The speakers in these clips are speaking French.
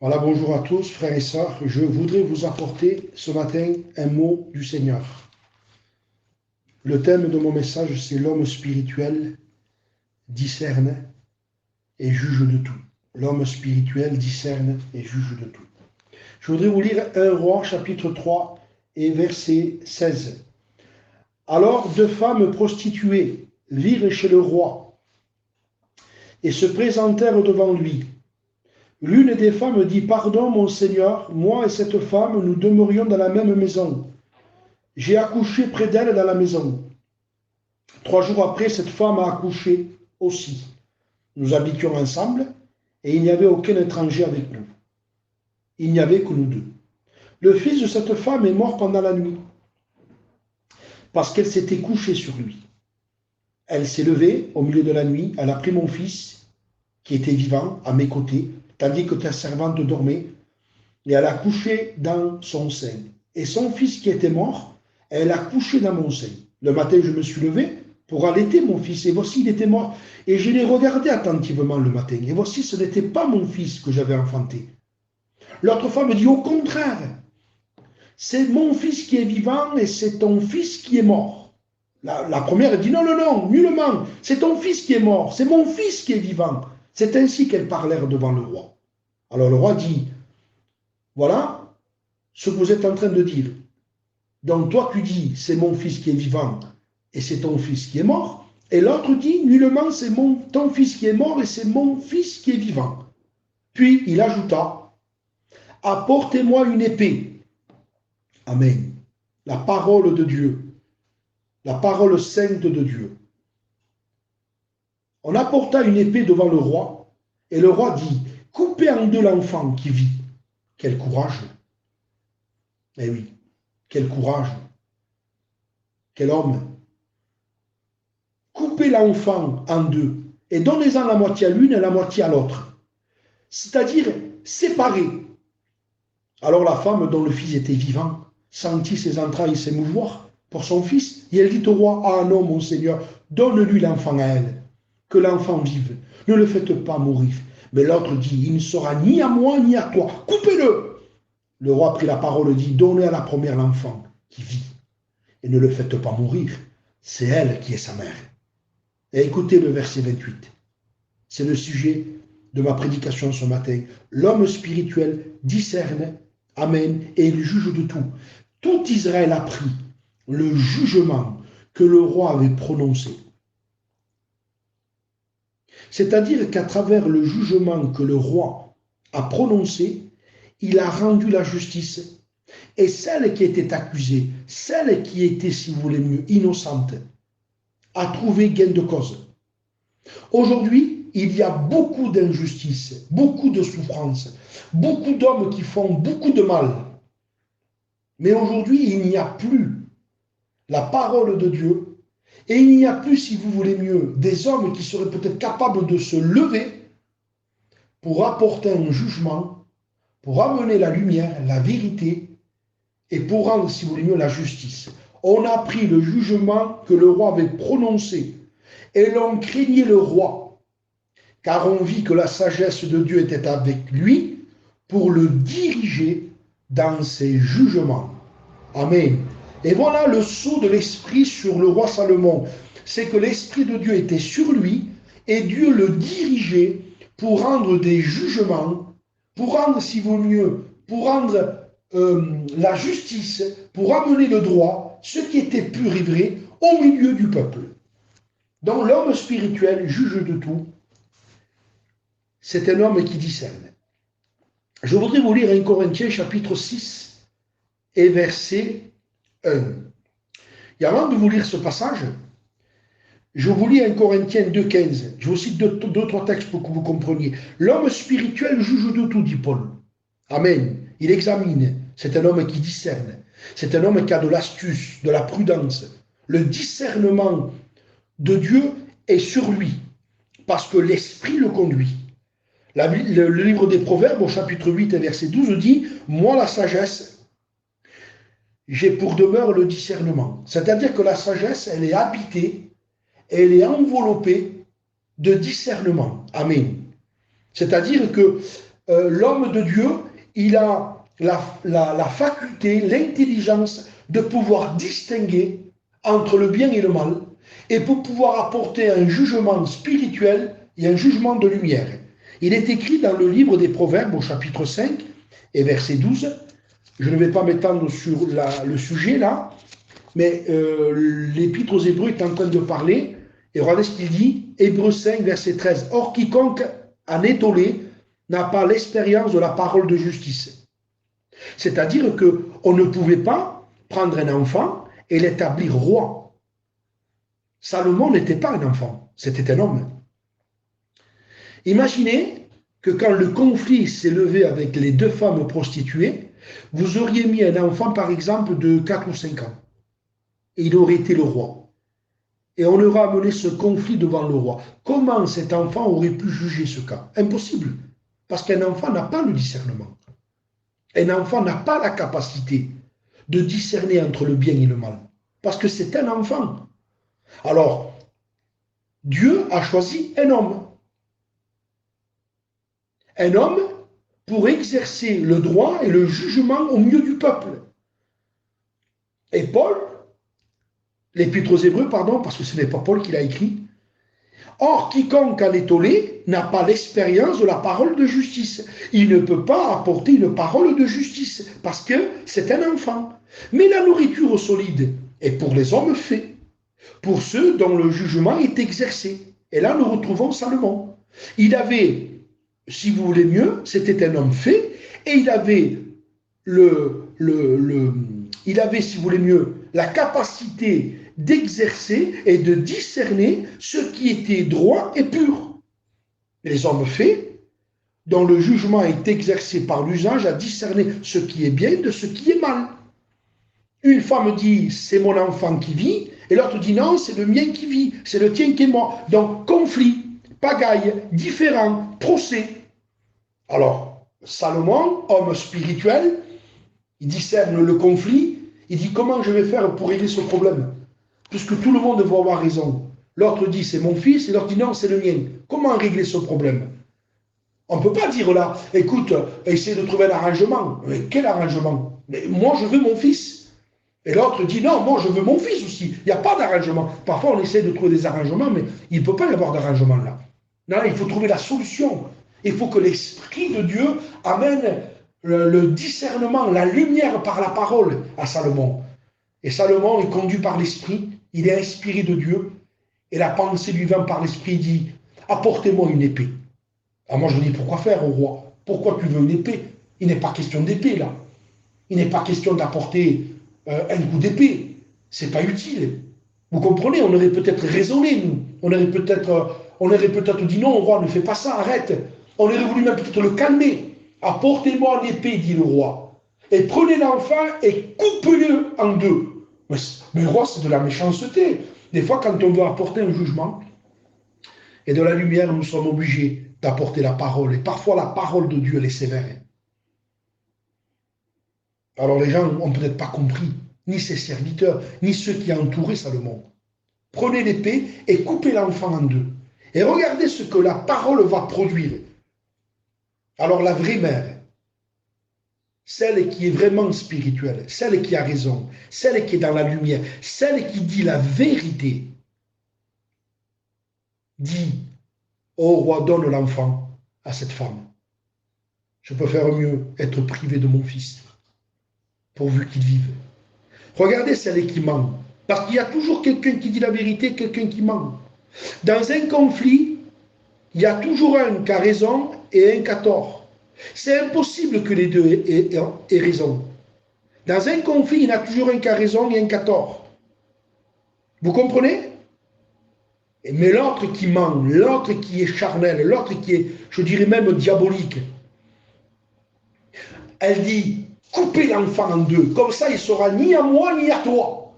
Voilà, bonjour à tous, frères et sœurs. Je voudrais vous apporter ce matin un mot du Seigneur. Le thème de mon message, c'est l'homme spirituel discerne et juge de tout. L'homme spirituel discerne et juge de tout. Je voudrais vous lire 1 Roi, chapitre 3 et verset 16. Alors 2 femmes prostituées virent chez le roi et se présentèrent devant lui. L'une des femmes dit: Pardon, mon Seigneur, moi et cette femme, nous demeurions dans la même maison. J'ai accouché près d'elle dans la maison. 3 jours après, cette femme a accouché aussi. Nous habitions ensemble et il n'y avait aucun étranger avec nous. Il n'y avait que nous deux. Le fils de cette femme est mort pendant la nuit parce qu'elle s'était couchée sur lui. Elle s'est levée au milieu de la nuit, elle a pris mon fils qui était vivant à mes côtés, tandis que ta servante dormait, et elle a couché dans son sein. Et son fils qui était mort, elle a couché dans mon sein. Le matin, je me suis levé pour allaiter mon fils, et voici, il était mort. Et je l'ai regardé attentivement le matin, et voici, ce n'était pas mon fils que j'avais enfanté. L'autre femme dit: au contraire, c'est mon fils qui est vivant et c'est ton fils qui est mort. La première dit: non, non, non, nullement, c'est ton fils qui est mort, c'est mon fils qui est vivant. C'est ainsi qu'elles parlèrent devant le roi. Alors le roi dit: voilà ce que vous êtes en train de dire. Donc toi tu dis: c'est mon fils qui est vivant et c'est ton fils qui est mort. Et l'autre dit: nullement, c'est ton fils qui est mort et c'est mon fils qui est vivant. Puis il ajouta: apportez-moi une épée. Amen. La parole de Dieu, la parole sainte de Dieu. On apporta une épée devant le roi et le roi dit: coupez en deux l'enfant qui vit. Quel courage! Eh oui, quel courage! Quel homme! Coupez l'enfant en deux et donnez-en la moitié à l'une et la moitié à l'autre. C'est-à-dire séparer. Alors la femme dont le fils était vivant sentit ses entrailles s'émouvoir pour son fils, et elle dit au roi: ah non, mon Seigneur, donne-lui l'enfant à elle, que l'enfant vive, ne le faites pas mourir. Mais l'autre dit: il ne sera ni à moi ni à toi, coupez-le. Le roi prit la parole et dit: donnez à la première l'enfant qui vit, et ne le faites pas mourir, c'est elle qui est sa mère. Et écoutez le verset 28. C'est le sujet de ma prédication ce matin. L'homme spirituel discerne, amen, et il juge de tout. Tout Israël a pris le jugement que le roi avait prononcé. C'est-à-dire qu'à travers le jugement que le roi a prononcé, il a rendu la justice. Et celle qui était accusée, celle qui était, si vous voulez mieux, innocente, a trouvé gain de cause. Aujourd'hui, il y a beaucoup d'injustices, beaucoup de souffrances, beaucoup d'hommes qui font beaucoup de mal. Mais aujourd'hui, il n'y a plus la parole de Dieu et il n'y a plus, si vous voulez mieux, des hommes qui seraient peut-être capables de se lever pour apporter un jugement, pour amener la lumière, la vérité et pour rendre, si vous voulez mieux, la justice. On a pris le jugement que le roi avait prononcé et l'on craignait le roi, car on vit que la sagesse de Dieu était avec lui pour le diriger dans ses jugements. Amen. Et voilà le sceau de l'esprit sur le roi Salomon. C'est que l'esprit de Dieu était sur lui et Dieu le dirigeait pour rendre des jugements, pour rendre, si vous mieux, pour rendre la justice, pour amener le droit, ce qui était pur et vrai, au milieu du peuple. Donc l'homme spirituel juge de tout. C'est un homme qui discerne. Je voudrais vous lire 1 Corinthiens chapitre 6 et verset 1. Et avant de vous lire ce passage, je vous lis 1 Corinthiens 2,15. Je vous cite deux, trois textes pour que vous compreniez. L'homme spirituel juge de tout, dit Paul. Amen. Il examine. C'est un homme qui discerne. C'est un homme qui a de l'astuce, de la prudence. Le discernement de Dieu est sur lui, parce que l'esprit le conduit. Le livre des Proverbes, au chapitre 8 et verset 12, dit: moi, la sagesse, j'ai pour demeure le discernement. C'est-à-dire que la sagesse, elle est habitée, elle est enveloppée de discernement. Amen. C'est-à-dire que l'homme de Dieu, il a la faculté, l'intelligence de pouvoir distinguer entre le bien et le mal, et pour pouvoir apporter un jugement spirituel et un jugement de lumière. Il est écrit dans le livre des Proverbes au chapitre 5 et verset 12. Je ne vais pas m'étendre sur le sujet là, mais l'Épître aux Hébreux est en train de parler, et regardez ce qu'il dit, Hébreux 5, verset 13. Or, quiconque en est tollé n'a pas l'expérience de la parole de justice. C'est-à-dire qu'on ne pouvait pas prendre un enfant et l'établir roi. Salomon n'était pas un enfant, c'était un homme. Imaginez que quand le conflit s'est levé avec les deux femmes prostituées, vous auriez mis un enfant, par exemple, de 4 ou 5 ans. Et il aurait été le roi. Et on aurait amené ce conflit devant le roi. Comment cet enfant aurait pu juger ce cas? Impossible. Parce qu'un enfant n'a pas le discernement. Un enfant n'a pas la capacité de discerner entre le bien et le mal. Parce que c'est un enfant. Alors, Dieu a choisi un homme. Un homme pour exercer le droit et le jugement au milieu du peuple. Et Paul, l'Épître aux Hébreux, pardon, parce que ce n'est pas Paul qui l'a écrit. Or, quiconque en est tollé n'a pas l'expérience de la parole de justice. Il ne peut pas apporter une parole de justice, parce que c'est un enfant. Mais la nourriture solide est pour les hommes faits, pour ceux dont le jugement est exercé. Et là, nous retrouvons Salomon. Il avait, si vous voulez mieux, c'était un homme fait, et il avait si vous voulez mieux, la capacité d'exercer et de discerner ce qui était droit et pur. Les hommes faits, dont le jugement est exercé par l'usage à discerner ce qui est bien de ce qui est mal. Une femme dit, c'est mon enfant qui vit, et l'autre dit, non, c'est le mien qui vit, c'est le tien qui est mort. Donc, conflit, pagaille, différent, procès. Alors, Salomon, homme spirituel, il discerne le conflit, il dit, comment je vais faire pour régler ce problème? Puisque tout le monde va avoir raison. L'autre dit, c'est mon fils, et l'autre dit, non, c'est le mien. Comment régler ce problème? On ne peut pas dire là, écoute, essaye de trouver un arrangement. Mais quel arrangement? Mais moi, je veux mon fils. Et l'autre dit, non, moi, je veux mon fils aussi. Il n'y a pas d'arrangement. Parfois, on essaie de trouver des arrangements, mais il ne peut pas y avoir d'arrangement là. Là, il faut trouver la solution. Il faut que l'Esprit de Dieu amène le discernement, la lumière par la parole à Salomon. Et Salomon est conduit par l'Esprit, il est inspiré de Dieu, et la pensée lui vient par l'Esprit, il dit, apportez-moi une épée. Alors moi je dis, pourquoi faire au roi? Pourquoi tu veux une épée? Il n'est pas question d'épée là. Il n'est pas question d'apporter un coup d'épée. C'est pas utile. Vous comprenez, on aurait peut-être raisonné, nous. On aurait peut-être dit, non, roi, ne fais pas ça, arrête. On aurait voulu même peut-être le calmer. Apportez-moi l'épée, dit le roi. Et prenez l'enfant et coupez-le en deux. Mais le roi, c'est de la méchanceté. Des fois, quand on veut apporter un jugement et de la lumière, nous sommes obligés d'apporter la parole. Et parfois, la parole de Dieu, elle est sévère. Alors, les gens n'ont peut-être pas compris, ni ses serviteurs, ni ceux qui entouraient Salomon. Prenez l'épée et coupez l'enfant en deux. Et regardez ce que la parole va produire. Alors, la vraie mère, celle qui est vraiment spirituelle, celle qui a raison, celle qui est dans la lumière, celle qui dit la vérité, dit, ô roi, donne l'enfant à cette femme. Je peux faire mieux, être privé de mon fils, pourvu qu'il vive. Regardez celle qui ment, parce qu'il y a toujours quelqu'un qui dit la vérité, quelqu'un qui ment. Dans un conflit, il y a toujours un qui a raison et un qui a tort. C'est impossible que les deux aient raison. Dans un conflit, il y en a toujours un qui a raison et un qui a tort. Vous comprenez? Mais l'autre qui ment, l'autre qui est charnel, l'autre qui est, je dirais même, diabolique, elle dit, coupez l'enfant en deux, comme ça il ne sera ni à moi ni à toi.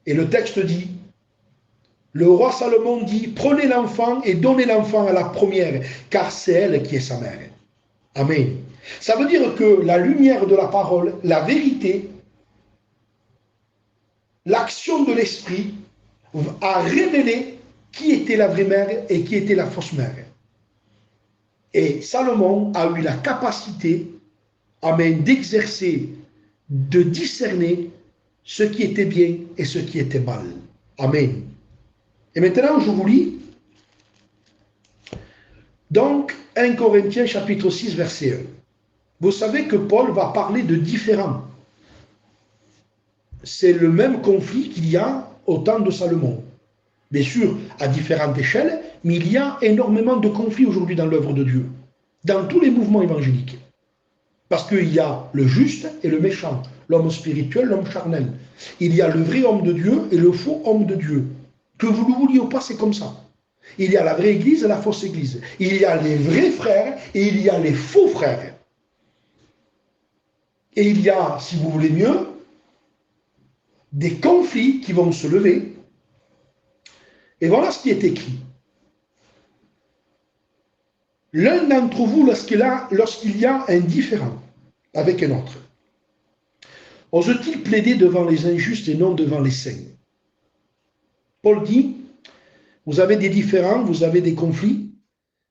Et le texte dit, le roi Salomon dit, prenez l'enfant et donnez l'enfant à la première, car c'est elle qui est sa mère. Amen. Ça veut dire que la lumière de la parole, la vérité, l'action de l'esprit a révélé qui était la vraie mère et qui était la fausse mère. Et Salomon a eu la capacité, amen, d'exercer, de discerner ce qui était bien et ce qui était mal. Amen. Et maintenant, je vous lis donc 1 Corinthiens chapitre 6, verset 1. Vous savez que Paul va parler de différents. C'est le même conflit qu'il y a au temps de Salomon. Bien sûr, à différentes échelles, mais il y a énormément de conflits aujourd'hui dans l'œuvre de Dieu, dans tous les mouvements évangéliques. Parce qu'il y a le juste et le méchant, l'homme spirituel, l'homme charnel. Il y a le vrai homme de Dieu et le faux homme de Dieu. Que vous le vouliez ou pas, c'est comme ça. Il y a la vraie église et la fausse église. Il y a les vrais frères et il y a les faux frères. Et il y a, si vous voulez mieux, des conflits qui vont se lever. Et voilà ce qui est écrit. L'un d'entre vous, lorsqu'il y a un différend avec un autre, ose-t-il plaider devant les injustes et non devant les saints? Paul dit, vous avez des différends, vous avez des conflits,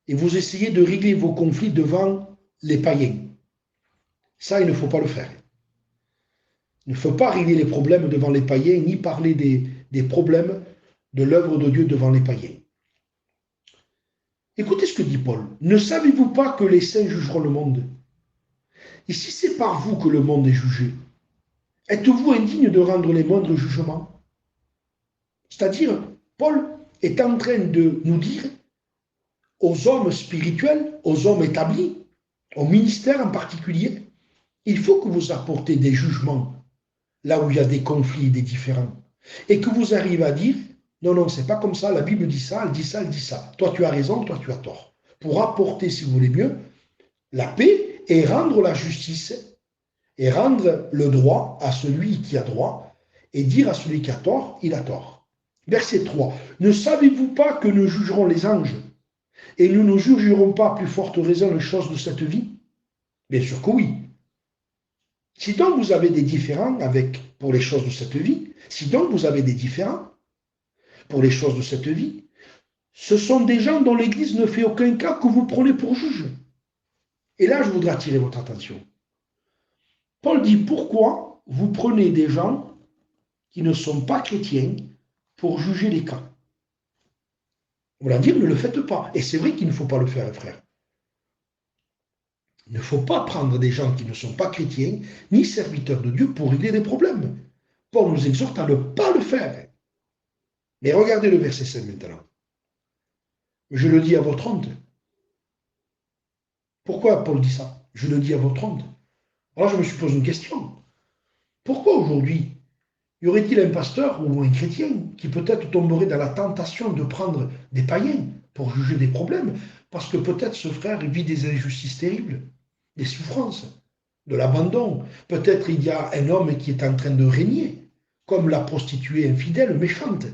et vous essayez de régler vos conflits devant les païens. Ça, il ne faut pas le faire. Il ne faut pas régler les problèmes devant les païens, ni parler des problèmes de l'œuvre de Dieu devant les païens. Écoutez ce que dit Paul. Ne savez-vous pas que les saints jugeront le monde? Et si c'est par vous que le monde est jugé, êtes-vous indigne de rendre les moindres jugements? C'est-à-dire, Paul est en train de nous dire aux hommes spirituels, aux hommes établis, au ministère en particulier, il faut que vous apportez des jugements là où il y a des conflits, des différends, et que vous arrivez à dire, non, non, c'est pas comme ça, la Bible dit ça, elle dit ça, elle dit ça. Toi, tu as raison, toi, tu as tort. Pour apporter, si vous voulez mieux, la paix et rendre la justice, et rendre le droit à celui qui a droit, et dire à celui qui a tort, il a tort. Verset 3. Ne savez-vous pas que nous jugerons les anges, et nous ne jugerons pas à plus forte raison les choses de cette vie? Bien sûr que oui. Si donc vous avez des différends pour les choses de cette vie, si donc vous avez des différends pour les choses de cette vie, ce sont des gens dont l'Église ne fait aucun cas que vous prenez pour juge. Et là, je voudrais attirer votre attention. Paul dit, pourquoi vous prenez des gens qui ne sont pas chrétiens pour juger les cas? On va dire, ne le faites pas. Et c'est vrai qu'il ne faut pas le faire, frère. Il ne faut pas prendre des gens qui ne sont pas chrétiens, ni serviteurs de Dieu, pour régler des problèmes. Paul nous exhorte à ne pas le faire. Mais regardez le verset 5 maintenant. Je le dis à votre honte. Pourquoi Paul dit ça? Je le dis à votre honte. Alors je me suis posé une question. Pourquoi aujourd'hui y aurait-il un pasteur ou un chrétien qui peut-être tomberait dans la tentation de prendre des païens pour juger des problèmes? Parce que peut-être ce frère vit des injustices terribles, des souffrances, de l'abandon. Peut-être il y a un homme qui est en train de régner, comme la prostituée infidèle, méchante,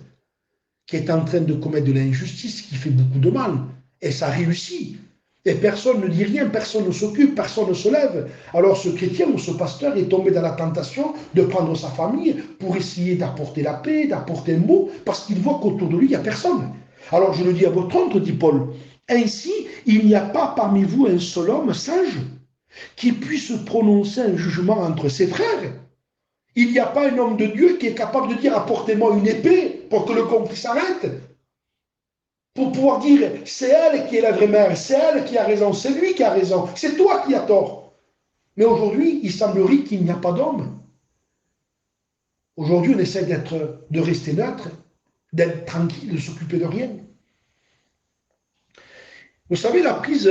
qui est en train de commettre de l'injustice, qui fait beaucoup de mal. Et ça réussit. Et personne ne dit rien, personne ne s'occupe, personne ne se lève. Alors ce chrétien ou ce pasteur est tombé dans la tentation de prendre sa famille pour essayer d'apporter la paix, d'apporter un mot, parce qu'il voit qu'autour de lui, il n'y a personne. Alors je le dis à votre honte, dit Paul, ainsi, il n'y a pas parmi vous un seul homme sage qui puisse prononcer un jugement entre ses frères. Il n'y a pas un homme de Dieu qui est capable de dire apportez-moi une épée pour que le conflit s'arrête. Pour pouvoir dire c'est elle qui est la vraie mère, c'est elle qui a raison, c'est lui qui a raison, c'est toi qui as tort. Mais aujourd'hui, il semblerait qu'il n'y a pas d'homme. Aujourd'hui, on essaie de rester neutre, d'être tranquille, de s'occuper de rien. Vous savez, la prise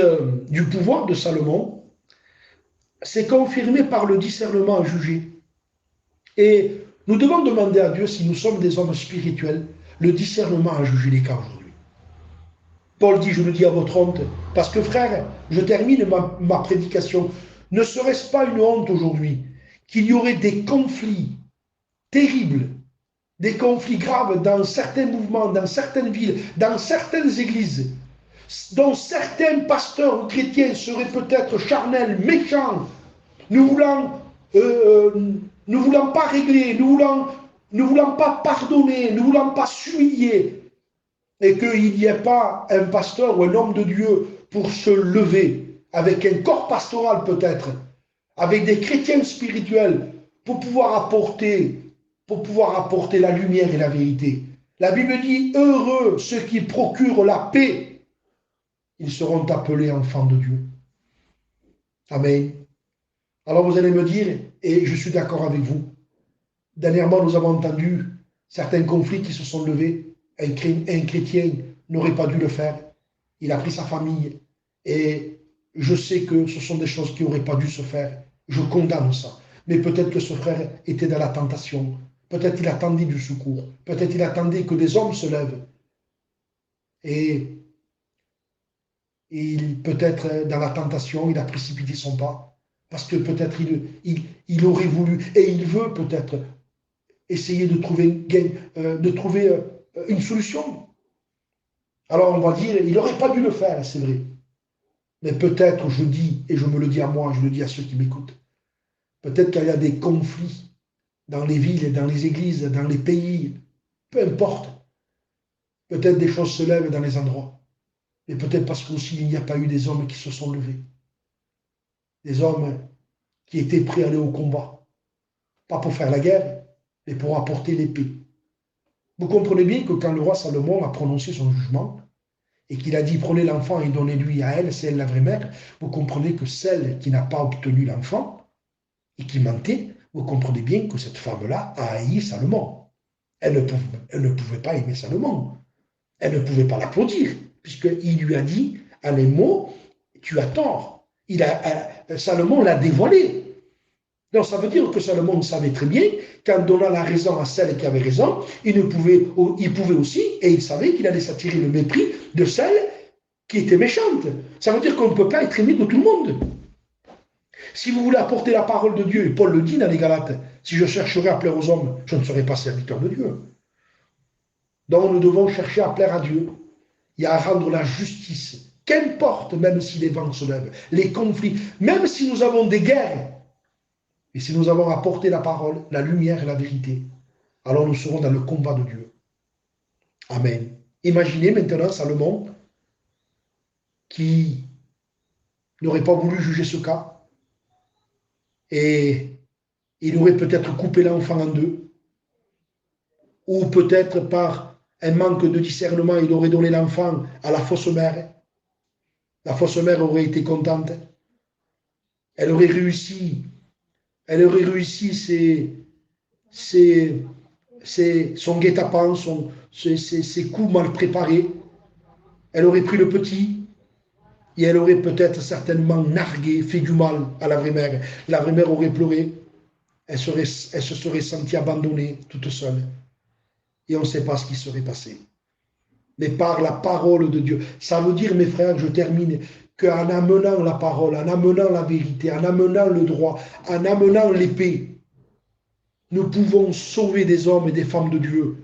du pouvoir de Salomon, c'est confirmé par le discernement à juger. Et nous devons demander à Dieu, si nous sommes des hommes spirituels, le discernement à juger les cas aujourd'hui. Paul dit, je le dis à votre honte, parce que frère, je termine ma prédication, ne serait-ce pas une honte aujourd'hui qu'il y aurait des conflits terribles, des conflits graves dans certains mouvements, dans certaines villes, dans certaines églises, dont certains pasteurs ou chrétiens seraient peut-être charnels, méchants, ne voulant pas régler, ne voulant pas pardonner, ne voulant pas s'humilier, et qu'il n'y ait pas un pasteur ou un homme de Dieu pour se lever avec un corps pastoral peut-être, avec des chrétiens spirituels, pour pouvoir apporter la lumière et la vérité. La Bible dit, heureux ceux qui procurent la paix, ils seront appelés enfants de Dieu. Amen. Alors vous allez me dire, et je suis d'accord avec vous, dernièrement nous avons entendu certains conflits qui se sont levés. Un chrétien n'aurait pas dû le faire. Il a pris sa famille. Et je sais que ce sont des choses qui n'auraient pas dû se faire. Je condamne ça. Mais peut-être que ce frère était dans la tentation. Peut-être qu'il attendait du secours. Peut-être qu'il attendait que des hommes se lèvent. Et peut-être dans la tentation, il a précipité son pas. Parce que peut-être il aurait voulu, et il veut peut-être essayer de trouver une solution. Alors on va dire, il n'aurait pas dû le faire, c'est vrai. Mais peut-être, je dis, et je me le dis à moi, je le dis à ceux qui m'écoutent, peut-être qu'il y a des conflits dans les villes, dans les églises, dans les pays, peu importe. Peut-être des choses se lèvent dans les endroits. Mais peut-être parce qu'aussi il n'y a pas eu des hommes qui se sont levés. Des hommes qui étaient prêts à aller au combat. Pas pour faire la guerre, mais pour apporter l'épée. Vous comprenez bien que quand le roi Salomon a prononcé son jugement, et qu'il a dit prenez l'enfant et donnez-lui à elle, c'est elle la vraie mère, vous comprenez que celle qui n'a pas obtenu l'enfant et qui mentait, vous comprenez bien que cette femme-là a haï Salomon. Elle ne pouvait pas aimer Salomon. Elle ne pouvait pas l'applaudir, puisqu'il lui a dit à les mots, tu as tort. Salomon l'a dévoilé. Donc ça veut dire que Salomon savait très bien qu'en donnant la raison à celle qui avait raison, il pouvait aussi, et il savait qu'il allait s'attirer le mépris de celle qui était méchante. Ça veut dire qu'on ne peut pas être aimé de tout le monde. Si vous voulez apporter la parole de Dieu, et Paul le dit dans les Galates, si je chercherais à plaire aux hommes, je ne serais pas serviteur de Dieu. Donc nous devons chercher à plaire à Dieu et à rendre la justice. Qu'importe, même si les vents se lèvent, les conflits, même si nous avons des guerres, et si nous avons apporté la parole, la lumière et la vérité, alors nous serons dans le combat de Dieu. Amen. Imaginez maintenant Salomon qui n'aurait pas voulu juger ce cas et il aurait peut-être coupé l'enfant en deux ou peut-être par un manque de discernement, il aurait donné l'enfant à la fausse mère. La fausse mère aurait été contente. Elle aurait réussi son guet-apens, ses coups mal préparés. Elle aurait pris le petit et elle aurait peut-être certainement nargué, fait du mal à la vraie mère. La vraie mère aurait pleuré. Elle se serait sentie abandonnée, toute seule. Et on ne sait pas ce qui serait passé. Mais par la parole de Dieu. Ça veut dire, mes frères, je termine, qu'en amenant la parole, en amenant la vérité, en amenant le droit, en amenant l'épée, nous pouvons sauver des hommes et des femmes de Dieu.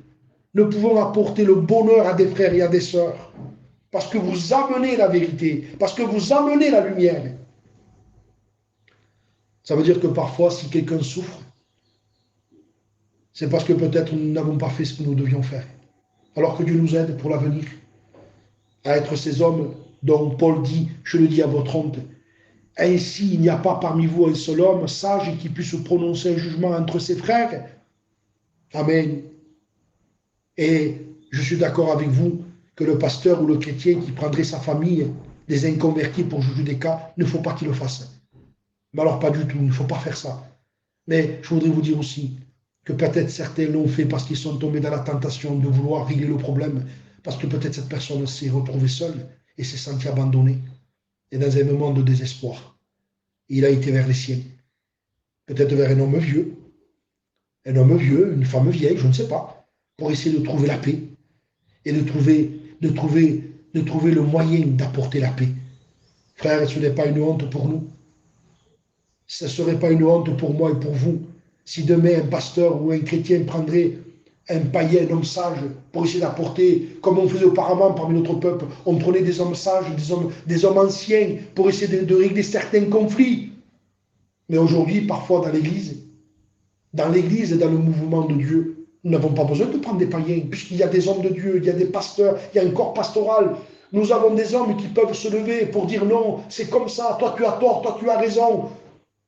Nous pouvons apporter le bonheur à des frères et à des sœurs. Parce que vous amenez la vérité, parce que vous amenez la lumière. Ça veut dire que parfois, si quelqu'un souffre, c'est parce que peut-être nous n'avons pas fait ce que nous devions faire. Alors que Dieu nous aide pour l'avenir à être ces hommes dont Paul dit, je le dis à votre honte, ainsi il n'y a pas parmi vous un seul homme sage qui puisse prononcer un jugement entre ses frères. Amen. Et je suis d'accord avec vous que le pasteur ou le chrétien qui prendrait sa famille, des inconvertis pour juger des cas, il ne faut pas qu'il le fasse. Mais alors pas du tout, il ne faut pas faire ça. Mais je voudrais vous dire aussi que peut-être certains l'ont fait parce qu'ils sont tombés dans la tentation de vouloir régler le problème, parce que peut-être cette personne s'est retrouvée seule et s'est sentie abandonnée, et dans un moment de désespoir. Il a été vers les siens, peut-être vers un homme vieux, une femme vieille, je ne sais pas, pour essayer de trouver la paix et de trouver le moyen d'apporter la paix. Frère, ce n'est pas une honte pour nous. Ce ne serait pas une honte pour moi et pour vous si demain un pasteur ou un chrétien prendrait un païen, un homme sage, pour essayer d'apporter, comme on faisait auparavant parmi notre peuple, on prenait des hommes sages, des hommes anciens, pour essayer de régler certains conflits. Mais aujourd'hui, parfois dans l'Église et dans le mouvement de Dieu, nous n'avons pas besoin de prendre des païens, puisqu'il y a des hommes de Dieu, il y a des pasteurs, il y a un corps pastoral. Nous avons des hommes qui peuvent se lever pour dire non, c'est comme ça, toi tu as tort, toi tu as raison.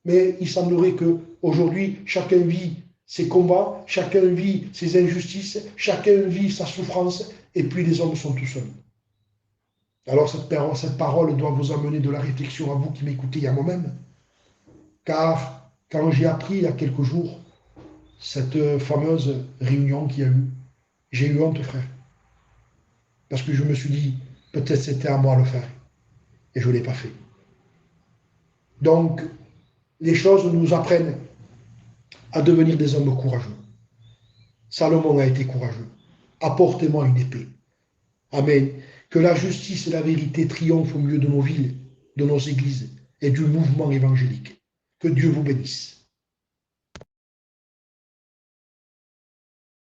Mais il semblerait qu'aujourd'hui, chacun vit ses combats, chacun vit ses injustices, chacun vit sa souffrance, et puis les hommes sont tout seuls. Alors cette parole doit vous amener de la réflexion à vous qui m'écoutez et à moi-même. Car quand j'ai appris il y a quelques jours cette fameuse réunion qu'il y a eu, j'ai eu honte, frère. Parce que je me suis dit, peut-être c'était à moi de le faire. Et je ne l'ai pas fait. Donc, les choses nous apprennent à devenir des hommes courageux. Salomon a été courageux. Apportez-moi une épée. Amen. Que la justice et la vérité triomphent au milieu de nos villes, de nos églises et du mouvement évangélique. Que Dieu vous bénisse.